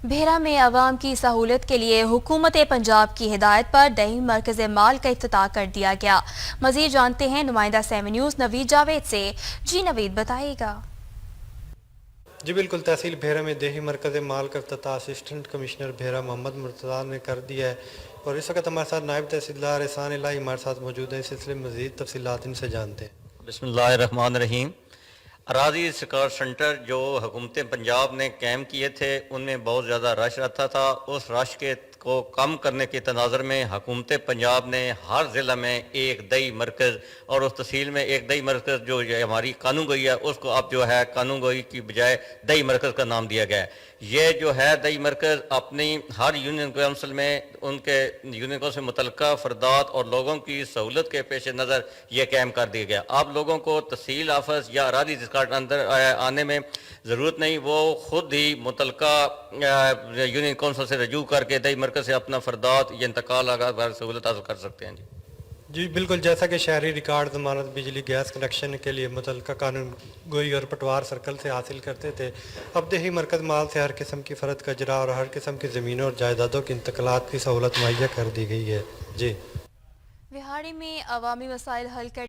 بھیرا میں عوام کی سہولت کے لیے حکومت پنجاب کی ہدایت پر دہی مرکز مال کا افتتاح کر دیا گیا۔ مزید جانتے ہیں نمائندہ سیون نیوز نوید جاوید سے۔ جی نوید بتائے گا۔ جی بالکل، تحصیل بھیرا میں دیہی مرکز مال کا افتتاح اسسٹنٹ کمشنر بھیرا محمد مرتضیٰ نے کر دیا ہے، اور اس وقت ہمارے ساتھ نائب تحصیلدار احسان الہی ہمارے ساتھ موجود ہیں۔ اس سلسلے میں مزید تفصیلات ان سے جانتے ہیں۔ بسم اللہ الرحمن الرحیم۔ اراضی سکار سنٹر جو حکومت پنجاب نے قائم کیے تھے ان میں بہت زیادہ رش رہتا تھا۔ اس رش کو کم کرنے کے تناظر میں حکومت پنجاب نے ہر ضلع میں ایک دہی مرکز اور اس تحصیل میں ایک دہی مرکز جو ہماری قانون گوئی ہے اس کو اب جو ہے قانون گوئی کی بجائے دہی مرکز کا نام دیا گیا ہے۔ یہ جو ہے دہی مرکز اپنی ہر یونین کونسل میں ان کے یونینوں سے متعلقہ افراد اور لوگوں کی سہولت کے پیش نظر یہ قائم کر دیا گیا۔ آپ لوگوں کو تحصیل آفس یا اراضی ریکارڈ اندر آنے میں ضرورت نہیں، وہ خود ہی متعلقہ یونین کونسل سے رجوع کر کے دہی مرکز سے اپنا افراد یہ انتقال سہولت حاصل کر سکتے ہیں۔ جی بالکل، جیسا کہ شہری ریکارڈ ضمانت بجلی گیس کنیکشن کے لیے متعلقہ قانون گوئی اور پٹوار سرکل سے حاصل کرتے تھے، اب دیہی مرکز مال سے ہر قسم کی فرد کا اجراء اور ہر قسم کی زمینوں اور جائیدادوں کی انتقالات کی سہولت مہیا کر دی گئی ہے۔ جی وہاڑی میں عوامی مسائل حل کر